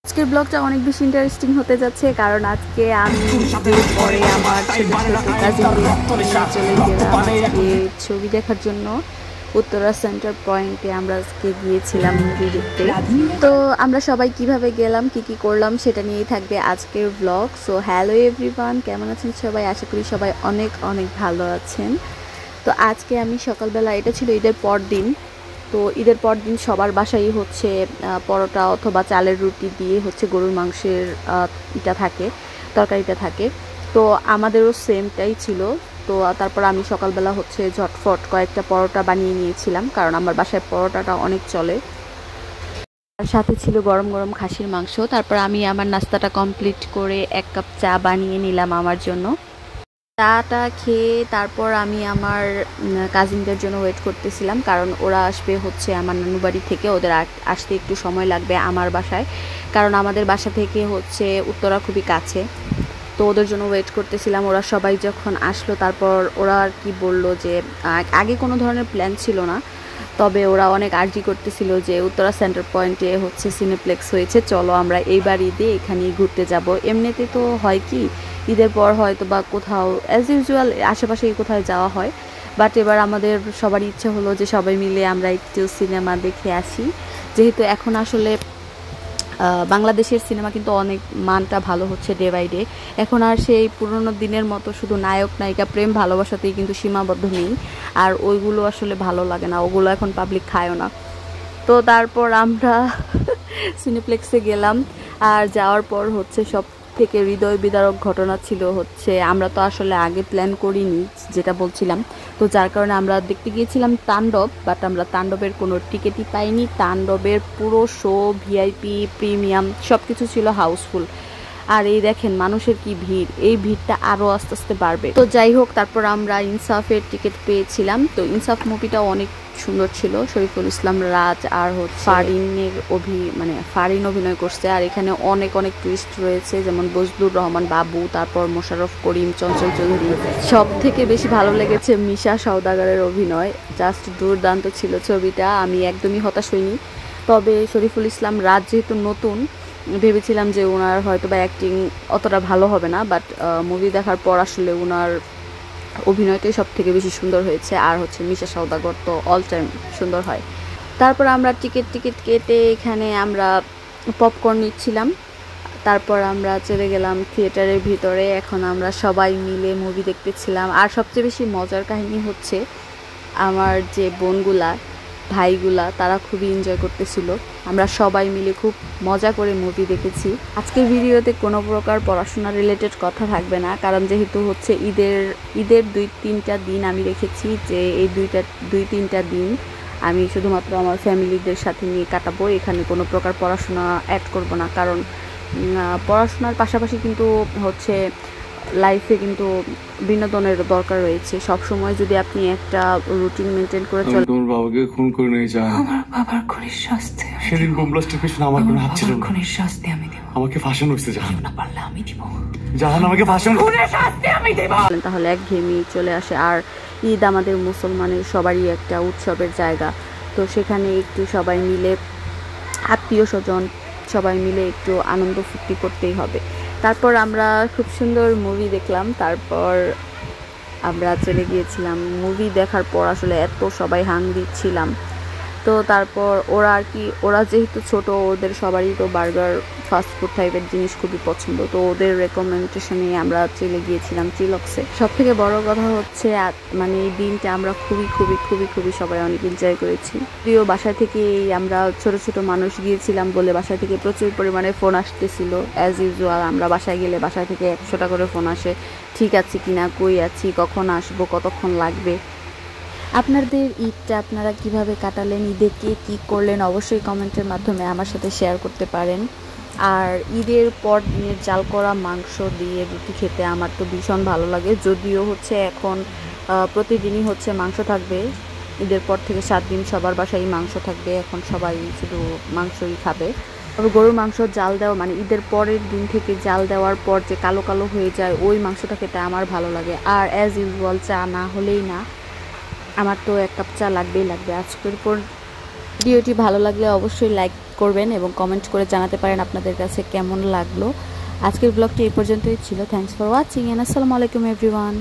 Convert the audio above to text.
আজকের ব্লগটা অনেক বেশি ইন্টারেস্টিং হতে যাচ্ছে, কারণ আজকে আমি পরে আমার চলে গেলাম আজকে ছবি দেখার জন্য উত্তরা সেন্টার পয়েন্টে। আমরা আজকে গিয়েছিলাম মুভি দেখতে। তো আমরা সবাই কিভাবে গেলাম, কি করলাম সেটা নিয়েই থাকবে আজকের ব্লগ। সো হ্যালো এভরিওয়ান, কেমন আছেন সবাই? আশা করি সবাই অনেক অনেক ভালো আছেন। তো আজকে আমি সকালবেলা, এটা ছিল ঈদের পর দিন, তো ঈদের পর দিন সবার বাসায় হচ্ছে পরোটা অথবা চালের রুটি দিয়ে হচ্ছে গরুর মাংসের তরকারিটা থাকে। তো আমাদেরও সেমটাই ছিল। তো তারপর আমি সকালবেলা হচ্ছে ঝটফট কয়েকটা পরোটা বানিয়ে নিয়েছিলাম, কারণ আমার বাসায় পরোটাটা অনেক চলে। আর সাথে ছিল গরম গরম খাসির মাংস। তারপর আমি আমার নাস্তাটা কমপ্লিট করে 1 কাপ চা বানিয়ে নিলাম আমার জন্য। চাটা খেয়ে তারপর আমি আমার কাজিনদের জন্য ওয়েট করতেছিলাম, কারণ ওরা আসবে হচ্ছে আমার নানু বাড়ি থেকে। ওদের আসতে একটু সময় লাগবে আমার বাসায়, কারণ আমাদের বাসা থেকে হচ্ছে উত্তরা খুবই কাছে। তো ওদের জন্য ওয়েট করতেছিলাম। ওরা সবাই যখন আসলো তারপর ওরা আর কি বললো যে আগে কোনো ধরনের প্ল্যান ছিল না, তবে ওরা অনেক আর্জি করতেছিল যে উত্তরা সেন্টার পয়েন্টে হচ্ছে সিনেপ্লেক্স হয়েছে, চলো আমরা এইবার ঈদে এখানেই ঘুরতে যাব। এমনিতে তো হয় কি ঈদের পর হয়তো বা কোথাও অ্যাজ ইউজুয়াল আশেপাশেই কোথায় যাওয়া হয়, বাট এবার আমাদের সবারই ইচ্ছা হলো যে সবাই মিলে আমরা একটু সিনেমা দেখে আসি। যেহেতু এখন আসলে বাংলাদেশের সিনেমা কিন্তু অনেক মানটা ভালো হচ্ছে ডে বাই ডে। এখন আর সেই পুরনো দিনের মতো শুধু নায়ক নায়িকা প্রেম ভালোবাসাতেই কিন্তু সীমাবদ্ধ নেই, আর ওইগুলো আসলে ভালো লাগে না, ওগুলো এখন পাবলিক খায়ও না। তো তারপর আমরা সিনেপ্লেক্সে গেলাম। আর যাওয়ার পর হচ্ছে সব থেকে হৃদয় বিদারক ঘটনা ছিল হচ্ছে, আমরা তো আসলে আগে প্ল্যান করিনি, যেটা বলছিলাম। তো যার কারণে আমরা দেখতে গিয়েছিলাম তাণ্ডব, বাট আমরা তাণ্ডবের কোনো টিকিটই পাইনি। তাণ্ডবের পুরো শো, ভিআইপি, প্রিমিয়াম সব কিছু ছিল হাউসফুল। আর এই দেখেন মানুষের কি ভিড়, এই ভিড়টা আরও আস্তে আস্তে বাড়বে। তো যাই হোক, তারপর আমরা ইনসাফের টিকিট পেয়েছিলাম। তো ইনসাফ মুভিটাও অনেক সুন্দর ছিল। শরীফুল ইসলাম রাজ আর হচ্ছে ফারিন অভিনয় করছে। আর এখানে অনেক অনেক টুইস্ট রয়েছে, যেমন বজলুর রহমান বাবু, তারপর মোশাররফ করিম, চঞ্চল চৌধুরী। সব থেকে বেশি ভালো লেগেছে মিশা সওদাগরের অভিনয়, জাস্ট দুর্দান্ত ছিল ছবিটা। আমি একদমই হতাশ হইনি। তবে শরীফুল ইসলাম রাজ যেহেতু নতুন, ভেবেছিলাম যে ওনার হয়তো বা অ্যাক্টিং অতটা ভালো হবে না, বাট মুভি দেখার পর আসলে ওনার অভিনয়টাই সব থেকে বেশি সুন্দর হয়েছে। আর হচ্ছে মিশা সওদাগর তো অল টাইম সুন্দর হয়। তারপর আমরা টিকিট কেটে এখানে আমরা পপকর্ন নিচ্ছিলাম। তারপর আমরা চলে গেলাম থিয়েটারের ভিতরে। এখন আমরা সবাই মিলে মুভি দেখতেছিলাম। আর সবচেয়ে বেশি মজার কাহিনী হচ্ছে আমার যে বোনগুলা ভাইগুলা, তারা খুবই এনজয় করতেছিল। আমরা সবাই মিলে খুব মজা করে মুভি দেখেছি। আজকের ভিডিওতে কোনো প্রকার পড়াশোনা রিলেটেড কথা থাকবে না, কারণ যেহেতু হচ্ছে ঈদের 2-3টা দিন আমি রেখেছি, যে এই 2-3টা দিন আমি শুধুমাত্র আমার ফ্যামিলিদের সাথে নিয়ে কাটাবো। এখানে কোনো প্রকার পড়াশোনা অ্যাড করব না, কারণ পড়াশোনার পাশাপাশি কিন্তু হচ্ছে লাইফে কিন্তু বিনোদনের দরকার রয়েছে। সব সময় যদি আপনি একটা রুটিন মেনটেন করে চলেন। তোমার বাবাকে খুন করে নিয়ে যায়। আমার বাবার খুনির শাস্তি সেদিন বোম ব্লাস্টের পেছনে আমার কোনো হাত ছিল না। খুনির শাস্তি আমি দেব। আমাকে ফাঁসানো হয়েছে জাহান। না পারলে আমি দিব। জাহান আমাকে ফাঁসানো। খুনির শাস্তি আমি দেব। তাহলে একঘেয়েমি চলে আসে। আর ঈদ আমাদের মুসলমানের সবারই একটা উৎসবের জায়গা। তো সেখানে একটু সবাই মিলে, আত্মীয় স্বজন সবাই মিলে একটু আনন্দ ফুর্তি করতেই হবে। তারপর আমরা খুব সুন্দর মুভি দেখলাম। তারপর আমরা চলে গিয়েছিলাম। মুভি দেখার পর আসলে এত সবাই হাংরি ছিলাম। তো তারপর ওরা যেহেতু ছোট, ওদের সবারই তো বার্গার, ফাস্টফুড টাইপের জিনিস খুবই পছন্দ। তো ওদের রেকমেন্ডেশনে আমরা চলে গিয়েছিলাম চিলক্সে। সব থেকে বড় কথা হচ্ছে মানে এই দিনটা আমরা খুবই খুবই খুবই খুবই সবাই অনেক এনজয় করেছি। প্রিয় বাসা থেকে আমরা ছোট ছোট মানুষ গিয়েছিলাম বলে বাসায় থেকে প্রচুর পরিমাণে ফোন আসতেছিল। অ্যাজ ইউজুয়াল আমরা বাসায় গেলে বাসায় থেকে 100টা করে ফোন আসে, ঠিক আছে কিনা, কই আছি, কখন আসবো, কতক্ষণ লাগবে। আপনাদের ঈদটা আপনারা কিভাবে কাটালেন, ঈদে কে কী করলেন, অবশ্যই কমেন্টের মাধ্যমে আমার সাথে শেয়ার করতে পারেন। আর ঈদের পর দিনের জাল করা মাংস দিয়ে রুটি খেতে আমার তো ভীষণ ভালো লাগে। যদিও হচ্ছে এখন প্রতিদিনই হচ্ছে মাংস থাকবে, ঈদের পর থেকে 7 দিন সবার বাসায় মাংস থাকবে। এখন সবাই শুধু মাংসই খাবে। তবে গরুর মাংস জাল দেওয়া মানে ঈদের পরের দিন থেকে জাল দেওয়ার পর যে কালো কালো হয়ে যায়, ওই মাংসটা খেতে আমার ভালো লাগে। আর অ্যাজ ইউজুয়াল চা না হলেই না, আমার তো 1 কাপ চা লাগবেই লাগবে। আজকের পর ভিডিওটি ভালো লাগলে অবশ্যই লাইক করবেন এবং কমেন্ট করে জানাতে পারেন আপনাদের কাছে কেমন লাগলো। আজকের ব্লগটি এই পর্যন্তই ছিল। থ্যাঙ্কস ফর ওয়াচিং এন্ড আসসালামু আলাইকুম এভরিওয়ান।